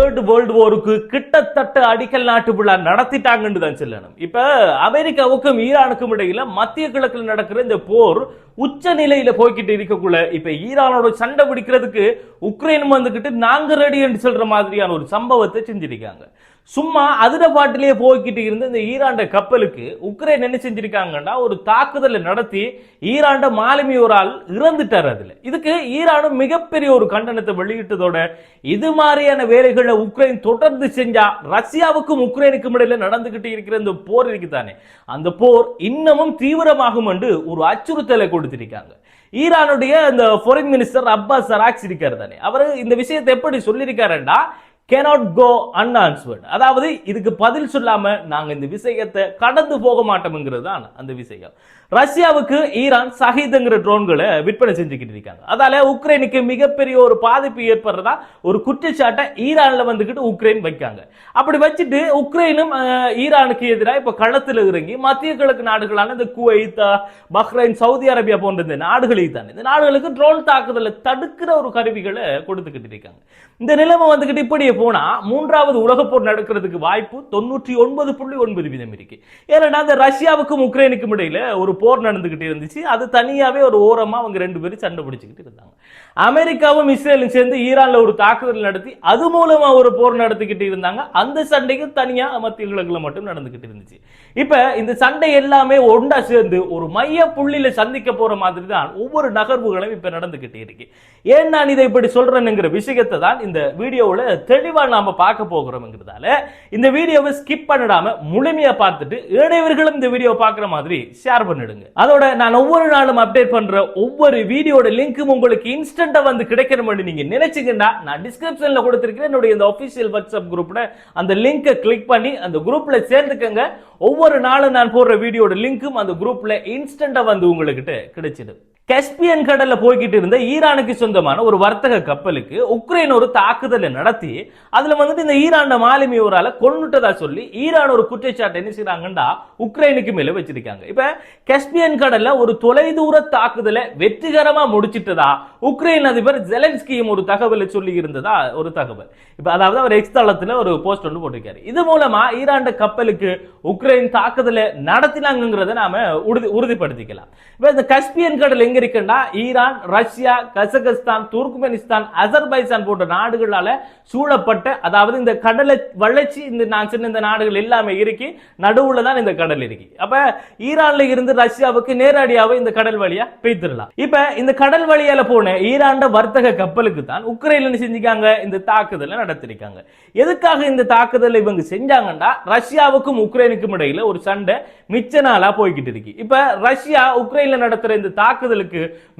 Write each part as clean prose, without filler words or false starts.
Third world வாருக்கு கிட்டத்தட்ட அடிக்கல் நாட்டு விழா நடத்திட்டாங்கன்னு தான் சொல்லணும். இப்ப அமெரிக்காவுக்கும் ஈரானுக்கும் இடையில மத்திய கிழக்கில் நடக்கிற இந்த போர் உச்ச நிலையில போய்கிட்டு இருக்கக்குள்ள இப்ப ஈரானோட சண்டை பிடிக்கிறதுக்கு உக்ரைன் வந்துகிட்டு நாங்க ரெடி என்று சொல்ற மாதிரியான ஒரு சம்பவத்தை செஞ்சிருக்காங்க. சும்மா அதிர பாட்டிலேயே போய்கிட்டு இருந்த இந்த ஈரான் கப்பலுக்கு உக்ரைன் என்ன செஞ்சிருக்காங்கன்னா ஒரு தாக்குதலை நடத்தி ஈரான் மாலுமி ஒரு ஆள் இறந்துட்டார். அதுல இதுக்கு ஈரானும் மிகப்பெரிய ஒரு கண்டனத்தை வெளியிட்டதோட இது மாதிரியான வேலைகளை உக்ரைன் தொடர்ந்து செஞ்சா ரஷ்யாவுக்கும் உக்ரைனுக்கும் இடையில நடந்துகிட்டு இருக்கிற இந்த போர் இருக்குதானே, அந்த போர் இன்னமும் தீவிரமாகும் என்று ஒரு அச்சுறுத்தலை கொடுத்திருக்காங்க. ஈரானுடைய இந்த ஃபாரின் மினிஸ்டர் அப்பாஸ் அராக்சி இருக்காரு தானே, அவர் இந்த விஷயத்தை எப்படி சொல்லியிருக்காருன்னா cannot go unanswered, அதாவது இதுக்கு பதில் சொல்லாம நாங்க இந்த விஷயத்தை கடந்து போக மாட்டோம்ங்கிறது தான் அந்த விஷயம். ரஷ்யாவுக்கு ஈரான் ஷஹீத்ங்கிற ட்ரோன்களை விற்பனை செஞ்சுக்கிட்டு இருக்காங்க. அதால உக்ரைனுக்கு மிகப்பெரிய ஒரு பாதிப்பு ஏற்படுறதா ஒரு குற்றச்சாட்டை ஈரான்ல வந்துகிட்டு உக்ரைன் வைக்காங்க. அப்படி வச்சுட்டு உக்ரைனும் ஈரானுக்கு எதிராக இப்ப களத்தில் இறங்கி மத்திய கிழக்கு நாடுகளான இந்த குவைத், பஹ்ரைன், சவுதி அரேபியா போன்ற இந்த நாடுகளுக்கு தான் இந்த நாடுகளுக்கு ட்ரோன் தாக்குதலை தடுக்கிற ஒரு கருவிகளை கொடுத்துக்கிட்டு இருக்காங்க. இந்த நிலைமை வந்துகிட்டு இப்படியே போனா மூன்றாவது உலக போர் நடக்கிறதுக்கு வாய்ப்பு 99.9% இருக்கு. ஏன்னா இந்த ரஷ்யாவுக்கும் உக்ரைனுக்கும் இடையில ஒரு போர் நடந்துகிட்டு இருந்துச்சு. அது தனியாவே ஒரு ஓரமா அவங்க ரெண்டு பேரும் சண்டை பிடிச்சுக்கிட்டு இருந்தாங்க. அமெரிக்காவும் இஸ்ரேலும் சேர்ந்து ஈரான்ல ஒரு தாக்குதல் நடத்தி அது மூலமா ஒரு போர் நடத்திக்கிட்டு இருந்தாங்க. அந்த சண்டைக்கு தனியா மத்திய கிழக்குல மட்டும் நடந்துகிட்டு இருந்துச்சு. இப்ப இந்த சண்டை எல்லாமே ஒன்றா சேர்ந்து ஒரு மைய புள்ளியில சந்திக்க போற மாதிரி தான் ஒவ்வொரு நகர்வுகளும் இப்ப நடந்துகிட்டு இருக்கு. ஏன் நான் இதை இப்படி சொல்றேன்ங்கிற விஷயத்தை தான் இந்த வீடியோவில் தெளிவா நாம பார்க்க போகிறோம்ங்கிறதால இந்த வீடியோவை ஸ்கிப் பண்ணிடாம முழுமையா பார்த்துட்டு ஏனையவர்களும் இந்த வீடியோ பார்க்குற மாதிரி ஷேர் பண்ணிடுங்க. அதோட நான் ஒவ்வொரு நாளும் அப்டேட் பண்ற ஒவ்வொரு வீடியோட லிங்க்கும் உங்களுக்கு இன்ஸ்டன்டா வந்து கிடைக்கணும்னு நீங்க நினைச்சீங்கன்னா நான் டிஸ்கிரிப்ஷன்ல கொடுத்திருக்கிறேன் என்னுடைய இந்த ஆபீஷியல் வாட்ஸ்அப் குரூப்ல அந்த லிங்கை கிளிக் பண்ணி அந்த குரூப்ல சேர்ந்துக்கங்க. ஒவ்வொரு நாளும் நான் போடுற வீடியோட லிங்க்கும் அந்த குரூப்ல இன்ஸ்டன்டா வந்து உங்களுக்கு கிடைச்சிடும். கஸ்பியன் கடல்ல போய்கிட்டு இருந்த ஈரானுக்கு சொந்தமான ஒரு வர்த்தக கப்பலுக்கு உக்ரைன் ஒரு தாக்குதலை நடத்தி அதுல வந்துட்டு இந்த ஈரான் மாலுமி ஒரு ஆளை கொன்னுட்டதா சொல்லி ஈரான் ஒரு குற்றச்சாட்டு என்ன செய்றாங்கன்னா உக்ரைனுக்கு மேல வச்சிருக்காங்க. இப்ப கஸ்பியன் கடல்ல ஒரு தொலைதூர தாக்குதலை வெற்றிகரமா முடிச்சிட்டதா உக்ரைன் அதிபர் ஜெலன்ஸ்கியும் ஒரு தகவலை சொல்லி இருந்ததா ஒரு தகவல். இப்ப அதாவது அவர் எக்ஸ் தளத்துல ஒரு போஸ்ட் ஒன்று போட்டிருக்காரு. இது மூலமா ஈரான் கப்பலுக்கு உக்ரைன் தாக்குதலை நடத்தினாங்கிறத நாம உறுதிப்படுத்திக்கலாம். இப்ப இந்த கஸ்பியன் கடல் எங்க இருக்குன்னா Iran, Russia, Kazakhstan, Turkmenistan, Azerbaijan போன்ற நாடுகளால சூழப்பட்ட, அதாவது இந்த கடலை வளர்ச்சி இந்த நான் சொன்ன இந்த நாடுகள் எல்லாமே இருக்கு. நடுவுல தான் இந்த கடல் இருக்கு. அப்ப ஈரான்ல இருந்து ரஷ்யாவுக்கு நேரடியாவே இந்த கடல் வழியா பெய்திரலாம். இப்ப இந்த கடல் வழியால போன ஈரான் வர்த்தக கப்பலுக்கு தான் உக்ரைன்ல செஞ்சிருக்காங்க இந்த தாக்குதலை நடத்திருக்காங்க. எதுக்காக இந்த தாக்குதலை இவங்க செஞ்சாங்கன்னா ரஷ்யாவுக்கும் உக்ரைனுக்கும் இடையில ஒரு சண்டை மிச்ச நாளா போய்கிட்டு இருக்கு. இப்ப ரஷ்யா உக்ரைன்ல நடத்துற இந்த தாக்குதலுக்கு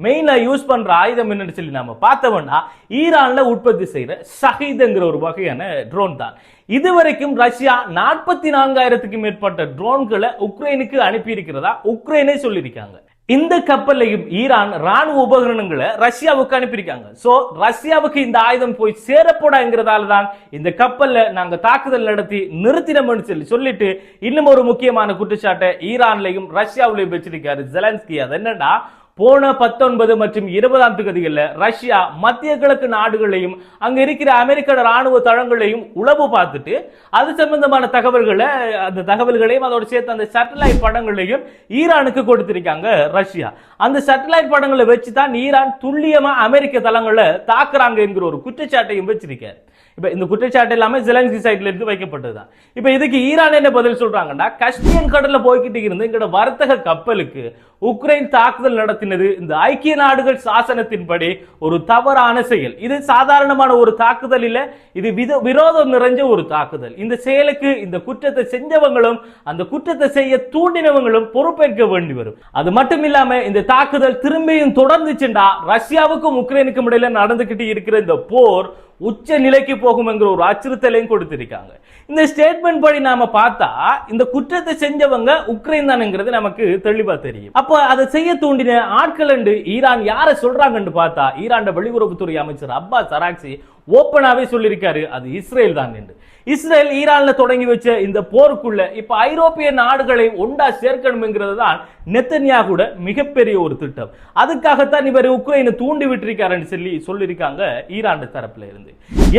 மெயினா யூஸ் பண்ற ஆயுதம் என்னன்னு சொல்லி நாம பார்த்தோம்னா ஈரான்ல உற்பத்தி செய்யற ஷஹீத்ங்கிற ஒரு வகையான ட்ரோன் தான். இதுவரைக்கும் ரஷ்யா 44,000க்கும் மேற்பட்ட ட்ரோன்களை உக்ரைனுக்கு அனுப்பி இருக்கிறதா உக்ரைனே சொல்லியிருக்காங்க. இந்த கப்பலையும் ஈரான் ராணுவ உபகரணங்களை ரஷ்யாவுக்கு அனுப்பியிருக்காங்க. சோ ரஷ்யாவுக்கு இந்த ஆயுதம் போய் சேரப்போடாங்கிறதால தான் இந்த கப்பல்ல நாங்க தாக்குதல் நடத்தி நிறுத்தினோம்னு சொல்லிட்டு இன்னும் ஒரு முக்கியமான குற்றச்சாட்டை ஈரான்லையும் ரஷ்யாவிலையும் வச்சிருக்காரு ஜெலன்ஸ்கி. அது என்னன்னா போன 19 மற்றும் 20ஆம் தேதிகளில் ரஷ்யா மத்திய கிழக்கு நாடுகளையும் அங்க இருக்கிற அமெரிக்க ராணுவ தளங்களையும் உளவு பார்த்துட்டு அது சம்பந்தமான தகவல்களை அந்த தகவல்களையும் அதோட சேர்த்து அந்த சேட்டலைட் படங்களையும் ஈரானுக்கு கொடுத்திருக்காங்க ரஷ்யா. அந்த சேட்டலைட் படங்களை வச்சு தான் ஈரான் துல்லியமா அமெரிக்க தளங்களை தாக்குறாங்க என்கிற ஒரு குற்றச்சாட்டையும் வச்சிருக்காரு. இப்ப இந்த குற்றச்சாட்டு எல்லாமே ஜெலன்ஸ்கி சைட்ல இருந்து வைக்கப்பட்டதுதான். இப்ப இதுக்கு ஈரான் என்ன பதில் சொல்றாங்கன்னா கஸ்பியன் கடல்ல போய்கிட்டு இருந்து எங்களோட வர்த்தக கப்பலுக்கு உக்ரைன் தாக்குதல் நடத்தினது இந்த ஐக்கிய நாடுகள் சாசனத்தின்படி ஒரு தவறான செயல். இது சாதாரணமான ஒரு தாக்குதல் இல்ல, இது விரோதம் நிறைஞ்ச ஒரு தாக்குதல். இந்த செயலுக்கு இந்த குற்றத்தை செஞ்சவங்களும் அந்த குற்றத்தை செய்ய தூண்டினவங்களும் பொறுப்பேற்க வேண்டி வரும். அது மட்டும் இல்லாம இந்த தாக்குதல் திரும்பியும் தொடர்ந்துச்சுண்டா ரஷ்யாவுக்கும் உக்ரைனுக்கும் இடையில நடந்துகிட்டு இருக்கிற இந்த போர் உச்ச நிலைக்கு போகும் என்கிற ஒரு அச்சுறுத்தலையும் கொடுத்திருக்காங்க. இந்த ஸ்டேட்மெண்ட் படி நாம பார்த்தா இந்த குற்றத்தை செஞ்சவங்க உக்ரைன் தான்ங்கிறது நமக்கு தெளிவா தெரியும். அப்ப அதை செய்ய தூண்டின ஆட்கள் ஈரான் யாரை சொல்றாங்கன்னு பார்த்தா ஈரான் வெளியுறவுத்துறை அமைச்சர் அப்பாஸ் அராக்சி ஓப்பனாவே சொல்லியிருக்காரு அது இஸ்ரேல் தான் என்று. இஸ்ரேல் ஈரான்ல தொடங்கி வச்ச இந்த போருக்குள்ள இப்ப ஐரோப்பிய நாடுகளை ஒண்டா சேர்க்கணும் என்கிறது தான் நெத்தன்யாகுட மிகப்பெரிய ஒரு திட்டம். அதுக்காகத்தான் இவர் உக்ரைனை தூண்டி விட்டிருக்காருன்னு சொல்லியிருக்காங்க ஈரான் தரப்புல இருந்து.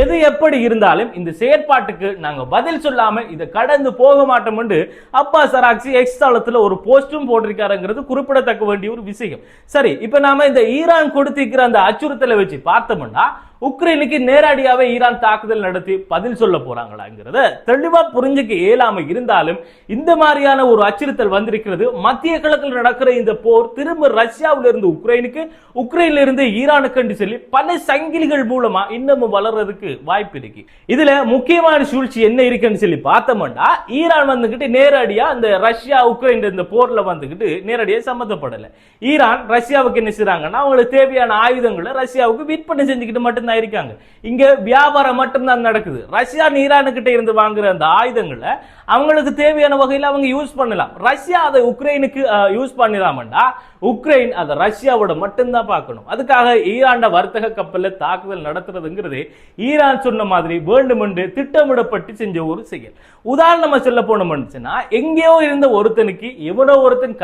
எது எப்படி இருந்தாலும் இந்த செயற்பாட்டுக்கு நாங்க பதில் சொல்லாம இதை கடந்து போக மாட்டோம் என்று அப்பாஸ் அராக்சி எக்ஸ் தளத்துல ஒரு போஸ்டும் போட்டிருக்காருங்கிறது குறிப்பிடத்தக்க வேண்டிய ஒரு விஷயம். சரி, இப்ப நாம இந்த ஈரான் கொடுத்திருக்கிற அந்த அச்சுறுத்தலை வச்சு பார்த்தோம்னா உக்ரைனுக்கு நேரடியாவே ஈரான் தாக்குதல் நடத்தி பதில் சொல்ல போறாங்களாங்கிறத தெளிவா புரிஞ்சுக்க இயலாம இருந்தாலும் இந்த மாதிரியான ஒரு அச்சுறுத்தல் வந்திருக்கிறது. மத்திய கிழக்கில் நடக்கிற இந்த போர் திரும்ப ரஷ்யாவில இருந்து உக்ரைனுக்கு, உக்ரைன்ல இருந்து ஈரானுக்கு சொல்லி பல சங்கிலிகள் மூலமா இன்னமும் வளர்றதுக்கு வாய்ப்பு இருக்கு. இதுல முக்கியமான சூழ்ச்சி என்ன இருக்குன்னு சொல்லி பார்த்தோம்னா ஈரான் வந்துகிட்டு நேரடியா இந்த ரஷ்யா உக்ரைன் இந்த போர்ல வந்துகிட்டு நேரடியா சம்மந்தப்படல. ஈரான் ரஷ்யாவுக்கு என்ன செய்றாங்கன்னா அவங்களுக்கு தேவையான ஆயுதங்களை ரஷ்யாவுக்கு விற்பனை செஞ்சுக்கிட்டு மட்டும் இருக்காங்க. இங்க வியாபாரம் மட்டும் தான் நடக்குது. ரஷ்யா ஈரான் கிட்ட இருந்து வாங்குற அந்த ஆயுதங்களை அவங்களுக்கு தேவையான வகையில் அவங்க யூஸ் பண்ணலாம். ரஷ்யா அதை உக்ரைனுக்கு யூஸ் பண்ணிடாமண்டா உக்ரைன் அதை ரஷ்யாவோட மட்டும்தான் பார்க்கணும். அதுக்காக ஈரான் வர்த்தக கப்பல்ல தாக்குதல் நடத்துறதுங்கிறது ஈரான் சொன்ன மாதிரி வேண்டுமென்று திட்டமிடப்பட்டு செஞ்ச ஒரு செயல். உதாரணமா சொல்ல போனோம்னா எங்கேயோ இருந்த ஒருத்தனுக்கு எவனோ ஒருத்தன்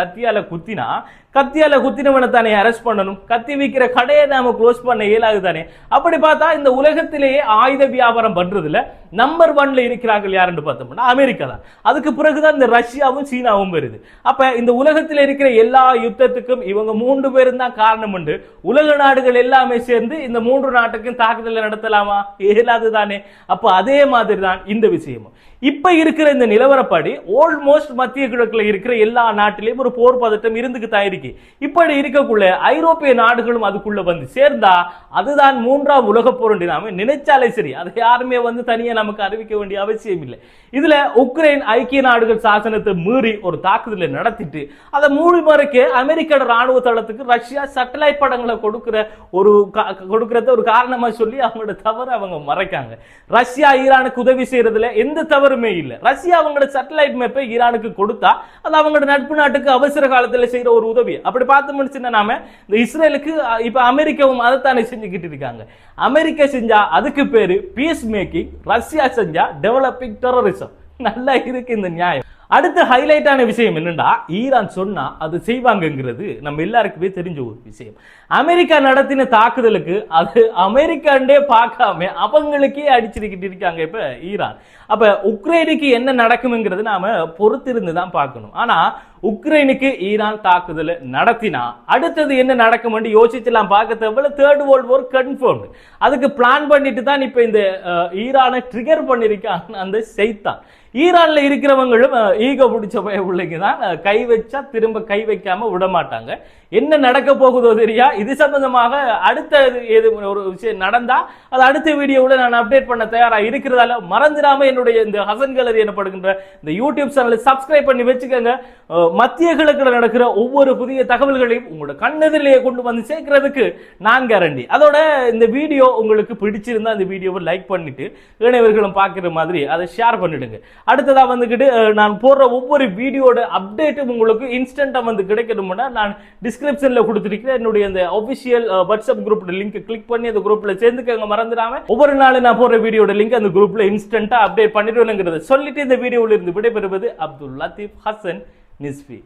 கத்தியால குத்தினவனை தானே அரெஸ்ட் பண்ணணும். கத்தி விற்கிற கடையை நாம க்ளோஸ் பண்ண இயலாது தானே. அப்படி பார்த்தா இந்த உலகத்திலேயே ஆயுத வியாபாரம் பண்றதுல நம்பர் 1ல இருக்கிறார்கள் யாருன்னு பார்த்தோம்னா அமெரிக்கா தான். அதுக்கு பிறகுதான் இந்த ரஷ்யாவும் சீனாவும் வருது. அப்ப இந்த உலகத்தில் இருக்கிற எல்லா யுத்தத்துக்கும் இவங்க 3 பேரும் தான் காரணம் என்று உலக நாடுகள் எல்லாமே சேர்ந்து இந்த 3 நாட்டுக்கும் தாக்குதல் நடத்தலாமா? இயலாது தானே. அப்ப அதே மாதிரி தான் இந்த விஷயமும். இப்ப இருக்கிற இந்த நிலவரப்படி ஆல்மோஸ்ட் மத்திய கிழக்குல இருக்கிற எல்லா நாட்டிலையும் ஒரு போர் பதட்டம் இருந்துகிட்டு இருக்கு. இப்படி இருக்கக்குள்ள ஐரோப்பிய நாடுகளும் அதுக்குள்ள வந்து சேர்ந்தா அதுதான் 3ஆம் உலக போர் என்று நாம நினைச்சாலே சரி. அதை யாருமே வந்து தனியா நமக்கு அறிவிக்க வேண்டிய அவசியம் இல்லை. இதுல உக்ரைன் ஐக்கிய நாடுகள் சாசனத்தை மீறி ஒரு தாக்குதலை நடத்திட்டு அதை மூழ்மறைக்க அமெரிக்க ராணுவ தளத்துக்கு ரஷ்யா சேட்டலைட் படங்களை கொடுக்கறத ஒரு காரணமா சொல்லி அவங்களோட தவறு அவங்க மறைக்காங்க. ரஷ்யா ஈரானுக்கு உதவி செய்யறதுல எந்த தவறுமே இல்லை. ரஷ்யா அவங்களோட சேட்டலைட் மேப்பை ஈரானுக்கு கொடுத்தா அது அவங்களோட நட்பு நாட்டுக்கு அவசர காலத்தில் செய்யற ஒரு உதவி. அப்படி பார்த்தோம்னு நாம இந்த இஸ்ரேலுக்கு இப்ப அமெரிக்காவும் அதைத்தானே செஞ்சுக்கிட்டு இருக்காங்க. அமெரிக்கா செஞ்சா அதுக்கு பேரு பீஸ் மேக்கிங், ரஷ்யா செஞ்சா டெவலப்பிங் டெரரிசம். நல்லா இருக்கு இந்த நியாயம். அடுத்த ஹைலைட்டான விஷயம் என்னன்னா ஈரான் சொன்னா அது செய்வாங்கிறது நம்ம எல்லாருக்குமே தெரிஞ்ச ஒரு விஷயம். அமெரிக்கா நடத்தின தாக்குதலுக்கு அது அமெரிக்காண்டே பார்க்காம அவங்களுக்கே அடிச்சிருக்கிட்டு இருக்காங்க இப்ப ஈரான். அப்ப உக்ரைனுக்கு என்ன நடக்கும்ங்கிறது நாம பொறுத்திருந்து தான் பார்க்கணும். ஆனா உக்ரைனுக்கு ஈரான் தாக்குதல் நடத்தினா அடுத்தது என்ன நடக்கும் யோசிச்சலாம் பார்க்க தேவையில்ல. 3rd World War confirmed. அதுக்கு பிளான் பண்ணிட்டு தான் இப்ப இந்த ஈரானை ட்ரிகர் பண்ணிருக்காங்க அந்த செய்தான். ஈரான்ல இருக்கிறவங்களும் ஈகோ பிடிச்ச பிள்ளைங்க தான் கை வச்சா திரும்ப கை வைக்காம விட மாட்டாங்க. என்ன நடக்க போகுதோ தெரியா. இது சம்பந்தமாக அடுத்த ஒரு விஷயம் நடந்தா அது அடுத்த வீடியோவில் நான் அப்டேட் பண்ண தயாரா இருக்கிறதால மறந்துடாம என்னுடைய இந்த ஹசன் கேலரி எனப்படுகின்ற இந்த யூடியூப் சேனலை சப்ஸ்கிரைப் பண்ணி வச்சுக்கோங்க. மத்திய கிழக்கில் நடக்கிற ஒவ்வொரு புதிய தகவல்களையும் உங்களோட கண்ணெதிரிலேயே கொண்டு வந்து சேர்க்கிறதுக்கு நான் கேரண்டி. அதோட இந்த வீடியோ உங்களுக்கு பிடிச்சிருந்தா இந்த வீடியோவை லைக் பண்ணிட்டு இணையவர்களும் பார்க்கிற மாதிரி அதை ஷேர் பண்ணிடுங்க. அடுத்ததா வந்துகிட்டு நான் போடுற ஒவ்வொரு வீடியோட அப்டேட்டும் உங்களுக்கு இன்ஸ்டன்டா வந்து கிடைக்கணும்னா நான் டிஸ்கிரிப்ஷன்ல கொடுத்திருக்கிறேன் என்னுடைய அந்த official WhatsApp group link click பண்ணி அந்த குரூப்ல சேர்ந்துக்கங்க. மறந்துடாம ஒவ்வொரு நாளும் நான் போடுற வீடியோட லிங்க் அந்த குரூப்ல இன்ஸ்டன்டா அப்டேட் பண்ணிடுவேங்கிறத சொல்லிட்டு இந்த வீடியோவில் இருந்து விடைபெறுவது அப்துல் லத்தீப் ஹசன் நிஸ்பி.